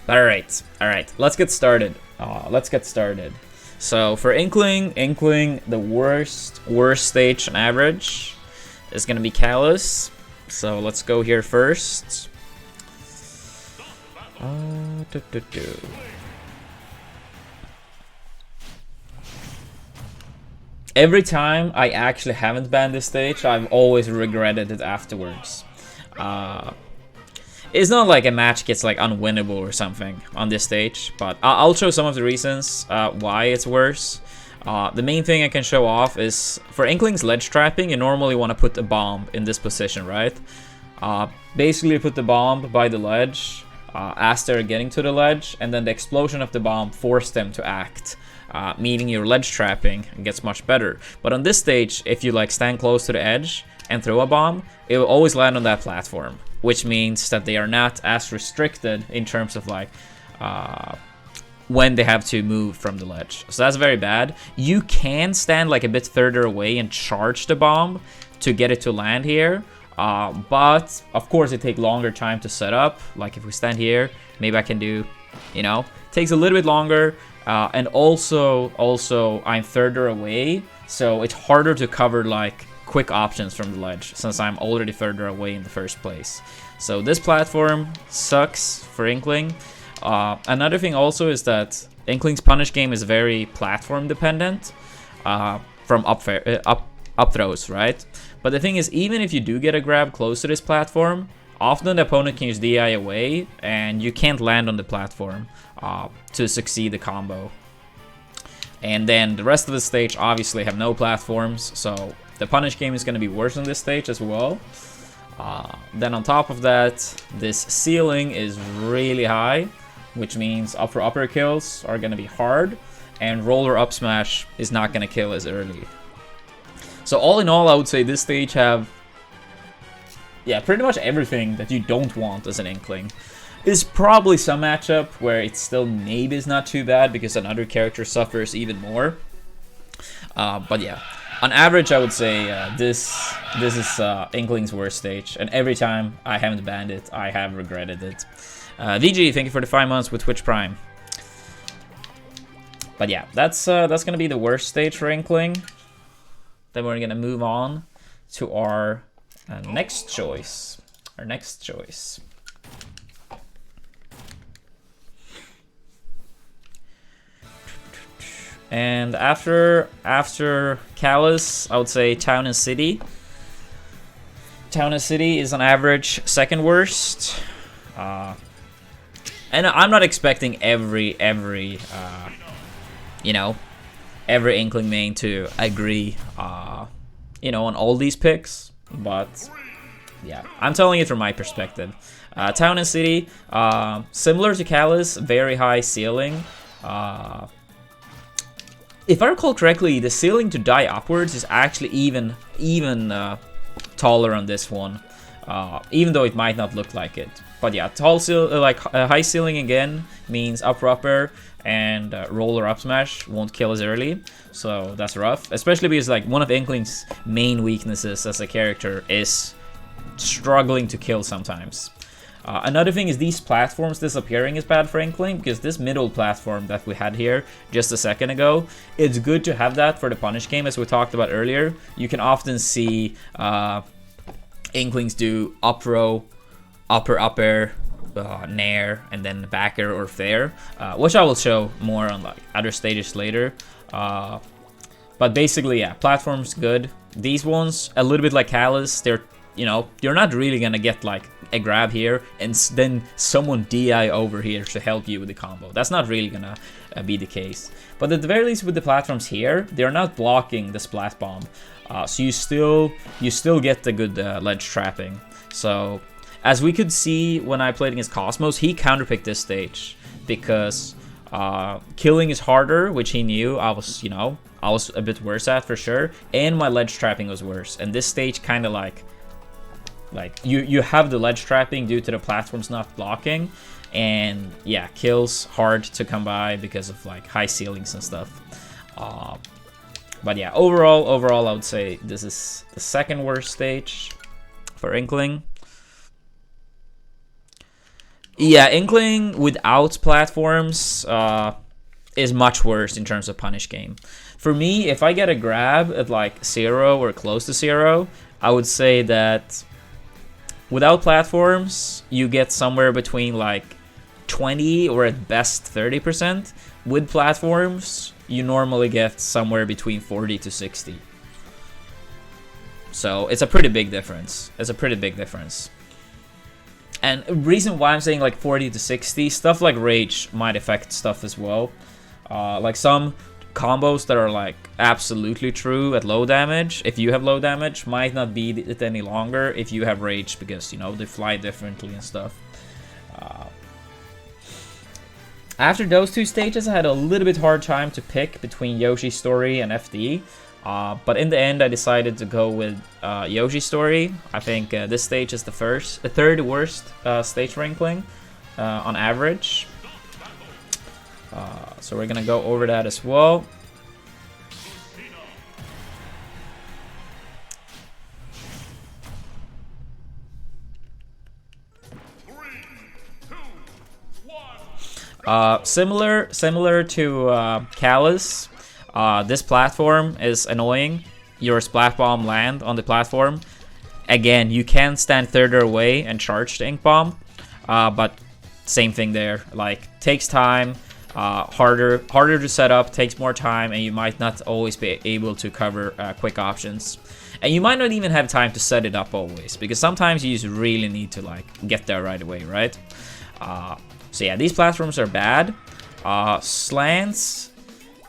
All right. Let's get started. So for Inkling, the worst stage on average is gonna be Callus. So let's go here first. Every time I actually haven't banned this stage, I've always regretted it afterwards. It's not like a match gets like unwinnable or something on this stage, but I'll show some of the reasons why it's worse. The main thing I can show off is for Inkling's ledge trapping, you normally want to put a bomb in this position, right? Basically, you put the bomb by the ledge as they're getting to the ledge, and then the explosion of the bomb forced them to act, meaning your ledge trapping gets much better. But on this stage, if you like stand close to the edge and throw a bomb, it will always land on that platform, which means that they are not as restricted in terms of like when they have to move from the ledge. So that's very bad. You can stand like a bit further away and charge the bomb to get it to land here, but of course it takes longer time to set up. Like if we stand here, maybe I can do, you know, takes a little bit longer, and also I'm further away, so it's harder to cover like quick options from the ledge since I'm already further away in the first place. So this platform sucks for Inkling. Another thing also is that Inkling's punish game is very platform dependent from up throws, right? But the thing is, even if you do get a grab close to this platform, often the opponent can use DI away and you can't land on the platform to succeed the combo. And then the rest of the stage obviously have no platforms, so the punish game is going to be worse on this stage as well. Then on top of that, this ceiling is really high, which means upper kills are going to be hard, and roller up smash is not going to kill as early. So all in all, I would say this stage have, yeah, pretty much everything that you don't want as an Inkling. There's probably some matchup where it's still maybe is not too bad because another character suffers even more. But yeah, on average, I would say this is Inkling's worst stage, and every time I haven't banned it, I have regretted it. VG, thank you for the 5 months with Twitch Prime. But yeah, that's gonna be the worst stage for Inkling. Then we're gonna move on to our next choice. And after Callus, I would say Town and City. Town and City is on average second worst. And I'm not expecting every Inkling main to agree, on all these picks. But yeah, I'm telling it from my perspective. Town and City, similar to Callus, very high ceiling. If I recall correctly, the ceiling to die upwards is actually even taller on this one, even though it might not look like it. But yeah, high ceiling again means upper, and roller up smash won't kill as early, so that's rough. Especially because like one of Inkling's main weaknesses as a character is struggling to kill sometimes. Another thing is these platforms disappearing is bad for Inkling, because this middle platform that we had here just a second ago, it's good to have that for the punish game, as we talked about earlier. You can often see Inklings do up row, up air, nair, and then back air or fair, which I will show more on like other stages later. But basically, yeah, platform's good. These ones, a little bit like Callus, they're, you're not really gonna get like a grab here and then someone DI over here to help you with the combo. That's not really gonna be the case. But at the very least with the platforms here, they're not blocking the splat bomb, so you still get the good ledge trapping. So as we could see when I played against Cosmos, he counterpicked this stage because killing is harder, which he knew I was a bit worse at for sure, and my ledge trapping was worse. And this stage kind of like you have the ledge trapping due to the platforms not blocking, and yeah, kills hard to come by because of like high ceilings and stuff. But yeah, overall I would say this is the second worst stage for Inkling. Yeah, Inkling without platforms is much worse in terms of punish game. For me, if I get a grab at like 0 or close to 0, I would say that without platforms, you get somewhere between like 20 or at best 30%. With platforms, you normally get somewhere between 40 to 60. So it's a pretty big difference. It's a pretty big difference. And the reason why I'm saying like 40 to 60, stuff like Rage might affect stuff as well. Like some combos that are like absolutely true at low damage, if you have low damage, might not be it any longer if you have Rage, because, you know, they fly differently and stuff. After those two stages, I had a little bit hard time to pick between Yoshi's Story and FD. But in the end, I decided to go with Yoshi's Story. I think this stage is the third worst stage for Inkling on average. So we're gonna go over that as well. Similar to Callus, this platform is annoying. Your Splat Bomb land on the platform. Again, you can stand further away and charge the Ink Bomb, but same thing there. Like, takes time, harder to set up, takes more time, and you might not always be able to cover quick options. And you might not even have time to set it up always, because sometimes you just really need to like get there right away, right? So yeah, these platforms are bad. Slants,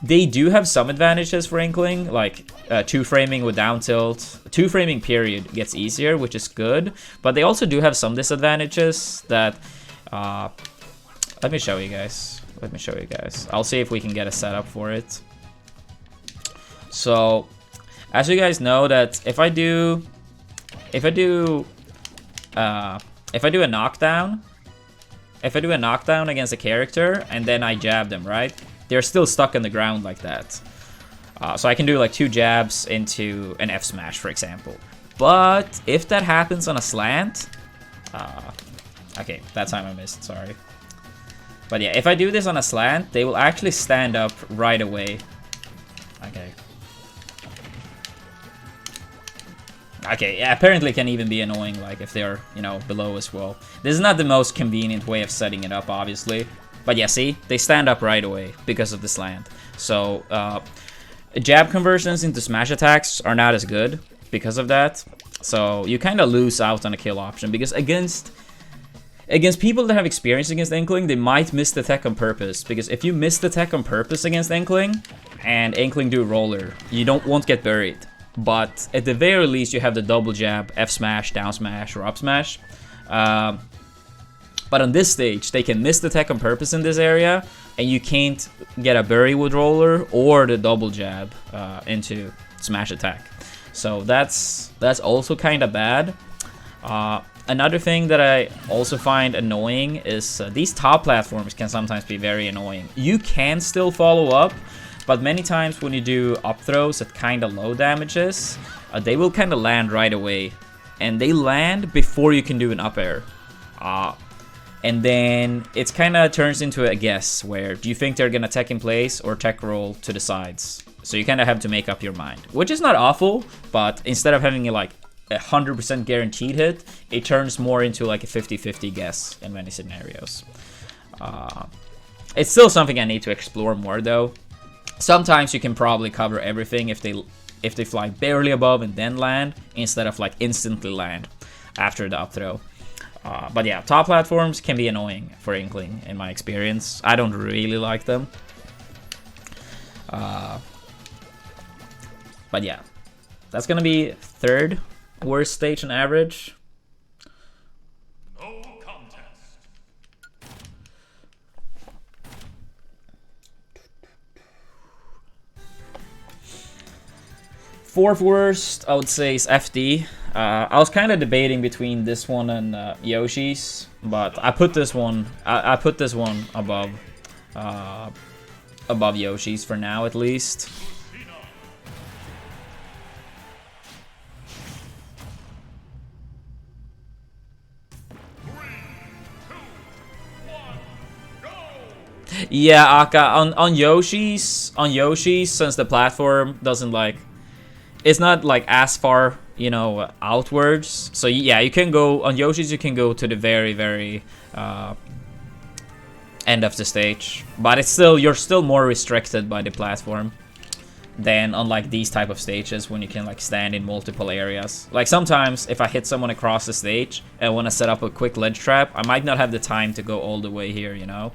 they do have some advantages for Inkling, like 2-framing with down tilt. 2-framing period gets easier, which is good, but they also do have some disadvantages that... let me show you guys. I'll see if we can get a setup for it. So, as you guys know, that if I do a knockdown, against a character and then I jab them, right? They're still stuck on the ground like that. So I can do like 2 jabs into an F smash, for example. But if that happens on a slant, okay, that time I missed, sorry. But yeah, if I do this on a slant, they will actually stand up right away. Okay. Okay, yeah, apparently can even be annoying, like, if they're, you know, below as well. This is not the most convenient way of setting it up, obviously. But yeah, see? They stand up right away because of the slant. So, jab conversions into smash attacks are not as good because of that. So, you kind of lose out on a kill option, because against people that have experience against Inkling, they might miss the tech on purpose. Because if you miss the tech on purpose against Inkling, and Inkling do roller, you won't get buried. But at the very least, you have the double jab, F smash, down smash, or up smash. But on this stage, they can miss the tech on purpose in this area, and you can't get a bury with roller or the double jab into smash attack. So that's also kind of bad. Another thing that I also find annoying is these top platforms can sometimes be very annoying. You can still follow up, but many times when you do up throws at kind of low damages, they will kind of land right away. And they land before you can do an up air. And then it kind of turns into a guess, where do you think they're going to tech in place or tech roll to the sides? So you kind of have to make up your mind, which is not awful, but instead of having like a 100% guaranteed hit, it turns more into like a 50-50 guess in many scenarios. It's still something I need to explore more though. Sometimes you can probably cover everything if they fly barely above and then land, instead of like instantly land after the up throw. But yeah, top platforms can be annoying for Inkling in my experience. I don't really like them. But yeah, that's gonna be third worst stage on average. No contest. Fourth worst, I would say, is FD. I was kind of debating between this one and Yoshi's, but I put this one. I put this one above Yoshi's for now, at least. Yeah, Aka, on Yoshi's, since the platform doesn't like, it's not like as far, you know, outwards. So yeah, you can go on Yoshi's. You can go to the very end of the stage, but it's still, you're still more restricted by the platform than on like these type of stages when you can like stand in multiple areas. Like sometimes if I hit someone across the stage and I want to set up a quick ledge trap, I might not have the time to go all the way here, you know.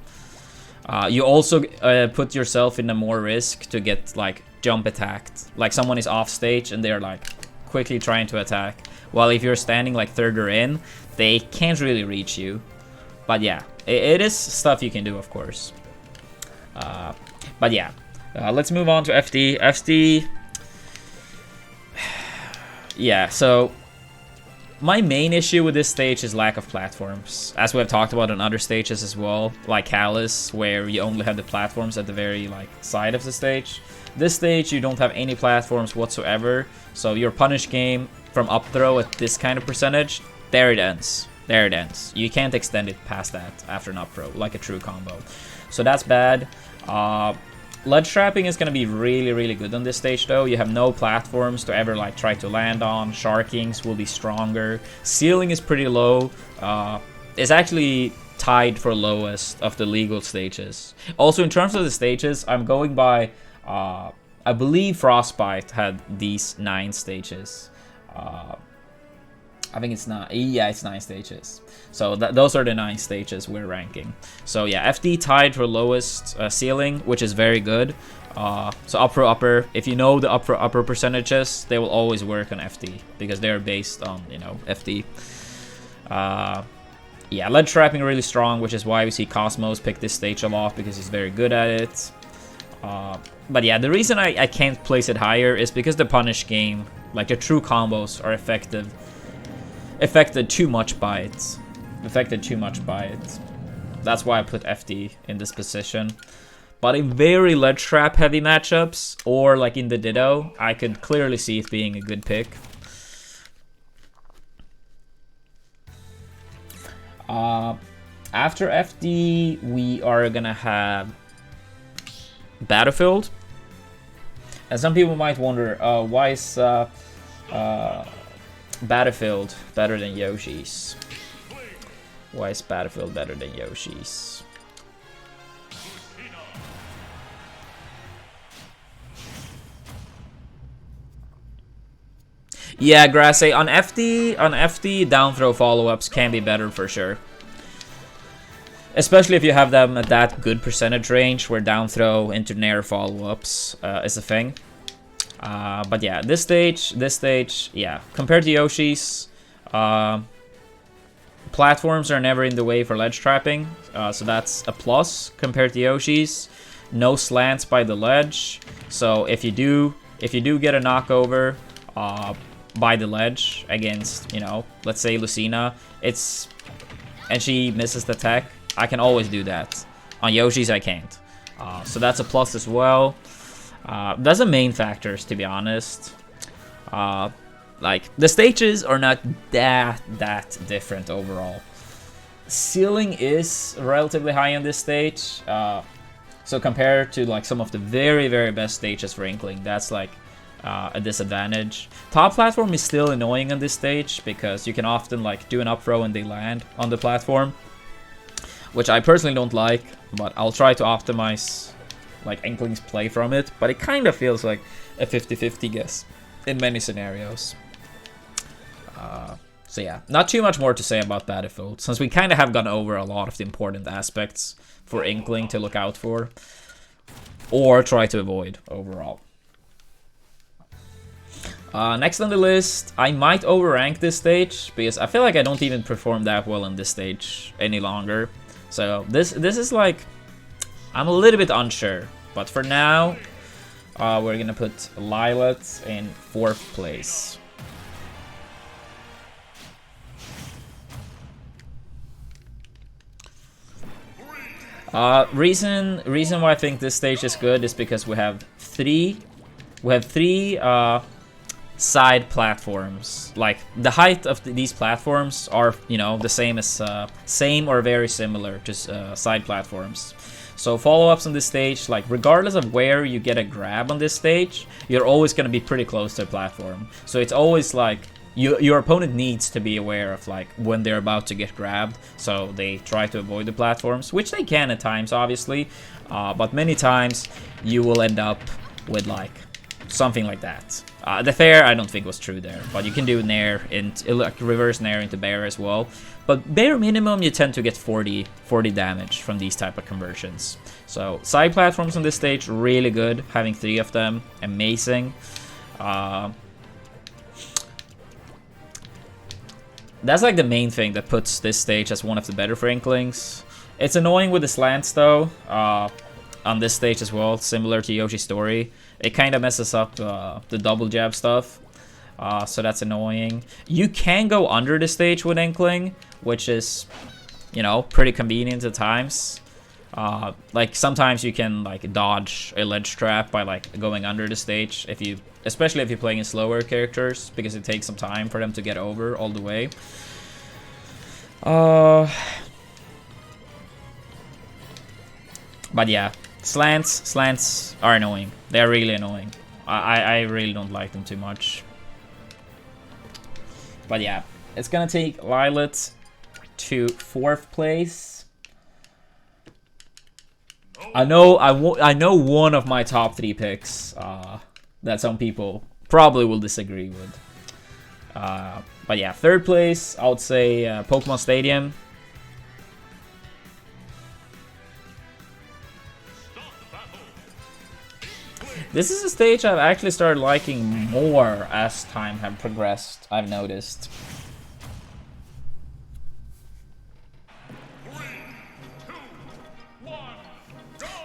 You also put yourself in a more risk to get like jump attacked. Like someone is off stage and they're like quickly trying to attack. While if you're standing like further in, they can't really reach you. But yeah, it is stuff you can do, of course. But yeah, let's move on to FD. FD, yeah, so my main issue with this stage is lack of platforms, as we have talked about on other stages as well, like Callus, where you only have the platforms at the very like side of the stage. This stage, you don't have any platforms whatsoever, so your punish game from up throw at this kind of percentage, there it ends. There it ends. You can't extend it past that after an up throw, like a true combo. So that's bad. Ledge trapping is going to be really good on this stage though. You have no platforms to ever like try to land on. Sharkings will be stronger. Ceiling is pretty low. It's actually tied for lowest of the legal stages. Also in terms of the stages, I'm going by, I believe Frostbite had these 9 stages. I think it's not, yeah, it's 9 stages. So those are the 9 stages we're ranking. So yeah, FD tied for lowest ceiling, which is very good. So upper, if you know the upper percentages, they will always work on FD because they're based on, you know, FD. Yeah, ledge trapping really strong, which is why we see Cosmos pick this stage a lot because he's very good at it. But yeah, the reason I can't place it higher is because the punish game, like the true combos, are affected too much by it. That's why I put FD in this position. But in very ledge trap heavy matchups, or like in the Ditto, I could clearly see it being a good pick. After FD, we are gonna have Battlefield. And some people might wonder, why is Battlefield better than Yoshi's? Why is Battlefield better than Yoshi's? Yeah, Grassy, on FD, down throw follow-ups can be better for sure. Especially if you have them at that good percentage range where down throw into nair follow-ups is a thing. But yeah, this stage, yeah, compared to Yoshi's, platforms are never in the way for ledge trapping, so that's a plus compared to Yoshi's. No slants by the ledge, so if you do get a knockover by the ledge against, you know, let's say Lucina, and she misses the tech, I can always do that. On Yoshi's, I can't. So that's a plus as well. That's the main factors, to be honest. Like, the stages are not that different overall. Ceiling is relatively high on this stage. So compared to like some of the very best stages for Inkling, that's like a disadvantage. Top platform is still annoying on this stage because you can often like do an up throw and they land on the platform, which I personally don't like, but I'll try to optimize like Inkling's play from it, but it kind of feels like a 50-50 guess in many scenarios. So yeah, not too much more to say about Battlefield, since we kind of have gone over a lot of the important aspects for Inkling to look out for, or try to avoid overall. Next on the list, I might overrank this stage, because I feel like I don't even perform that well on this stage any longer. So this is like, I'm a little bit unsure, but for now, we're gonna put Lilat in 4th place. Reason why I think this stage is good is because we have three side platforms. Like, the height of these platforms are, you know, the same as same or very similar to side platforms. So follow-ups on this stage, like regardless of where you get a grab on this stage, you're always going to be pretty close to the platform. So it's always like your opponent needs to be aware of like when they're about to get grabbed, so they try to avoid the platforms, which they can at times, obviously, but many times you will end up with like something like that. The fair I don't think was true there, but you can do nair into like reverse nair into bear as well. But bare minimum you tend to get 40 damage from these type of conversions. So side platforms on this stage really good, having 3 of them, amazing. That's like the main thing that puts this stage as one of the better for Inklings. It's annoying with the slants though, on this stage as well, similar to Yoshi's Story. It kind of messes up the double jab stuff, so that's annoying. You can go under the stage with Inkling, which is, you know, pretty convenient at times. Like sometimes you can like dodge a ledge trap by like going under the stage, especially if you're playing slower characters, because it takes some time for them to get over all the way. But yeah, slants are annoying. They're really annoying. I really don't like them too much. But yeah, it's gonna take Lilith to 4th place. I know one of my top 3 picks that some people probably will disagree with. But yeah, 3rd place, I would say Pokemon Stadium. This is a stage I've actually started liking more as time have progressed, I've noticed.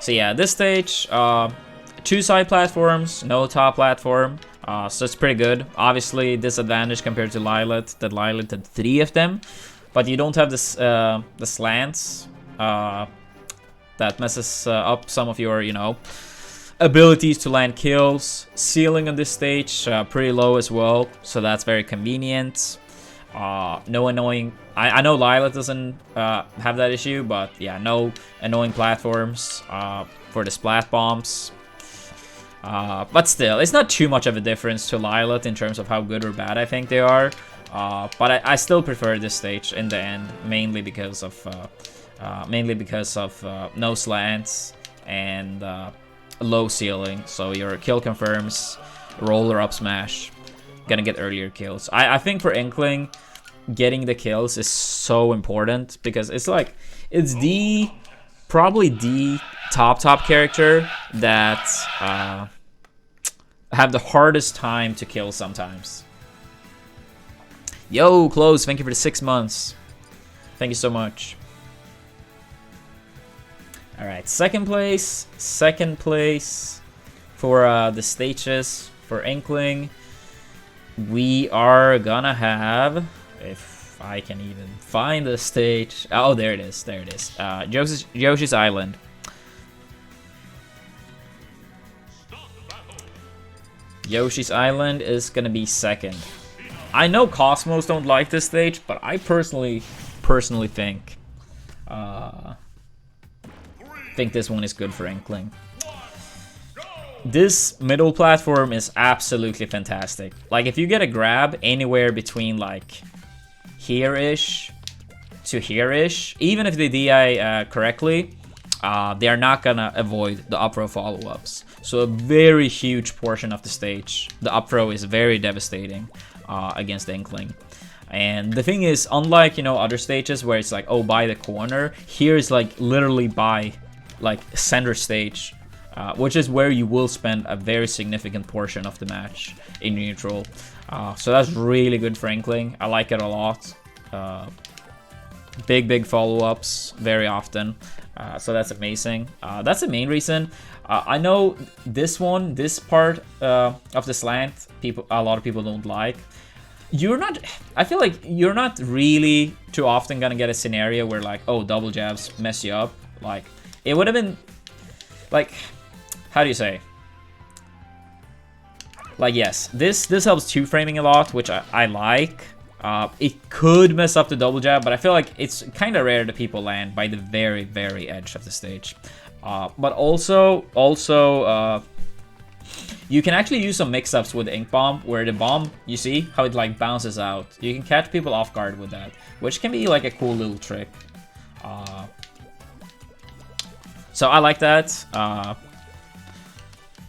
So yeah, this stage, 2 side platforms, no top platform, so it's pretty good. Obviously, disadvantage compared to Lilith, that Lilith had 3 of them, but you don't have this, the slants, that messes up some of your, you know, abilities to land kills. Ceiling on this stage, pretty low as well, so that's very convenient. No annoying... I know Lilith doesn't have that issue, but yeah, no annoying platforms for the splat bombs. But still, it's not too much of a difference to Lilith in terms of how good or bad I think they are. But I still prefer this stage in the end, mainly because of no slants and low ceiling. So your kill confirms, roller up smash, gonna get earlier kills. I think for Inkling, getting the kills is so important because it's like it's probably the top character that have the hardest time to kill sometimes. Yo, Close, thank you for the 6 months. Thank you so much. All right, second place for the stages for Inkling. We are gonna have, if I can even find the stage. Oh, there it is. Yoshi's Island. Yoshi's Island is gonna be second. I know Cosmos don't like this stage, but I personally think this one is good for Inkling. This middle platform is absolutely fantastic. Like if you get a grab anywhere between like here-ish to here-ish, even if they DI correctly, they are not gonna avoid the up throw follow-ups. So a very huge portion of the stage, the up throw is very devastating against Inkling. And the thing is, unlike, you know, other stages where it's like, oh, by the corner, here is like literally by like center stage, which is where you will spend a very significant portion of the match in neutral. So that's really good for Inkling. I like it a lot. Big follow-ups very often. So that's amazing. That's the main reason. I know this part of the slant, a lot of people don't like. I feel like you're not really too often gonna get a scenario where like, oh, double jabs mess you up. Like, it would have been, like, how do you say? Like, yes, this helps two framing a lot, which I like. It could mess up the double jab, but I feel like it's kind of rare that people land by the very edge of the stage. But also, you can actually use some mix-ups with Ink Bomb, where the bomb, you see how it like bounces out. You can catch people off guard with that, which can be like a cool little trick. So I like that.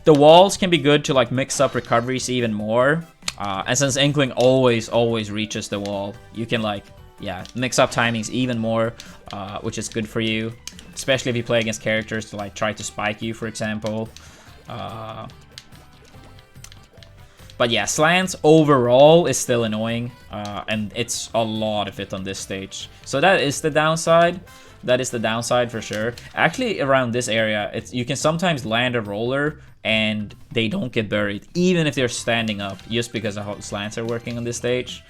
The walls can be good to like mix up recoveries even more. And since Inkling always reaches the wall, you can like, yeah, mix up timings even more, which is good for you. Especially if you play against characters to like try to spike you, for example. But yeah, slants overall is still annoying, and it's a lot of it on this stage. So that is the downside. That is the downside for sure. Actually, around this area, you can sometimes land a roller and they don't get buried, even if they're standing up, just because of how the slants are working on this stage.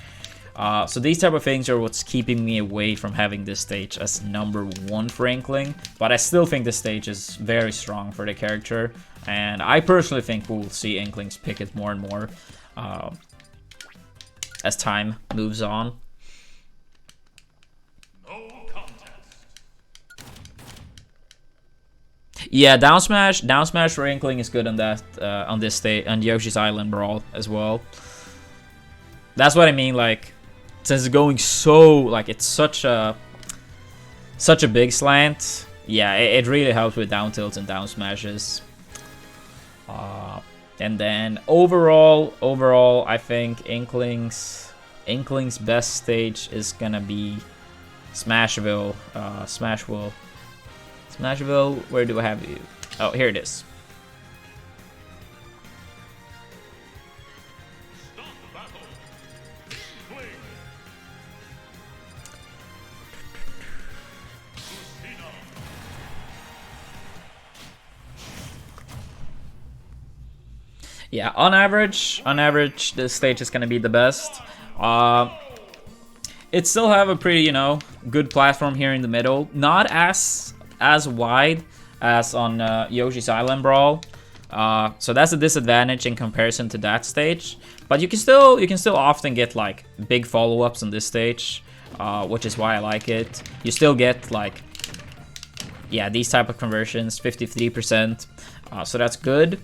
So these type of things are what's keeping me away from having this stage as #1 for Inkling. But I still think this stage is very strong for the character. And I personally think we'll see Inklings pick it more and more as time moves on. Yeah, down smash for Inkling is good on that on this stage, on Yoshi's Island Brawl as well. That's what I mean, like, since it's going so, like, it's such a big slant. Yeah, it really helps with down tilts and down smashes. And then overall, I think Inkling's best stage is gonna be Smashville. Smashville, where do I have you? Oh, here it is. Yeah, on average, this stage is gonna be the best. It still have a pretty, you know, good platform here in the middle. Not as wide as on Yoshi's Island Brawl. So that's a disadvantage in comparison to that stage. But you can still often get like big follow-ups on this stage, which is why I like it. You still get like, yeah, these type of conversions, 53%. So that's good.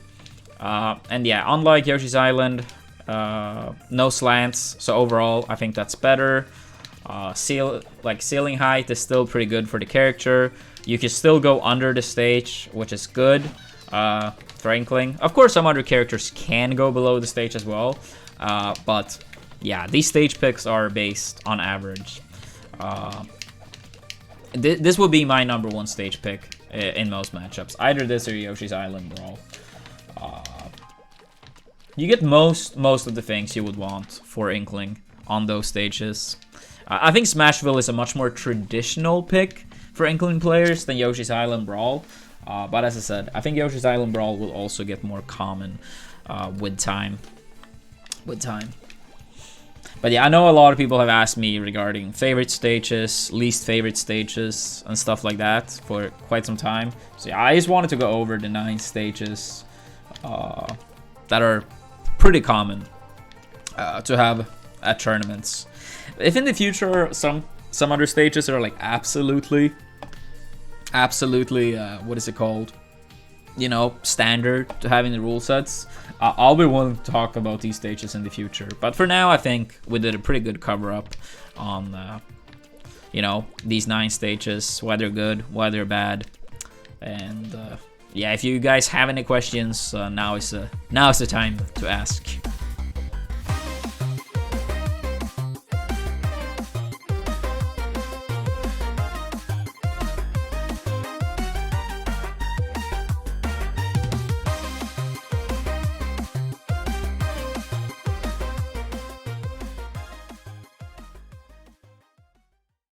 And yeah, unlike Yoshi's Island, no slants. So overall, I think that's better. Ceiling height is still pretty good for the character. You can still go under the stage, which is good for Inkling. Of course, some other characters can go below the stage as well. But yeah, these stage picks are based on average. This will be my #1 stage pick in most matchups. Either this or Yoshi's Island Brawl. You get most of the things you would want for Inkling on those stages. I think Smashville is a much more traditional pick for Inkling players than Yoshi's Island Brawl. But as I said, I think Yoshi's Island Brawl will also get more common with time. But yeah, I know a lot of people have asked me regarding favorite stages, least favorite stages, and stuff like that for quite some time. So yeah, I just wanted to go over the 9 stages that are pretty common to have at tournaments. If in the future some other stages are like absolutely what is it called, you know, standard to having the rule sets, I'll be willing to talk about these stages in the future. But for now, I think we did a pretty good cover up on you know, these 9 stages, why they're good, why they're bad. And yeah, if you guys have any questions, now is the time to ask.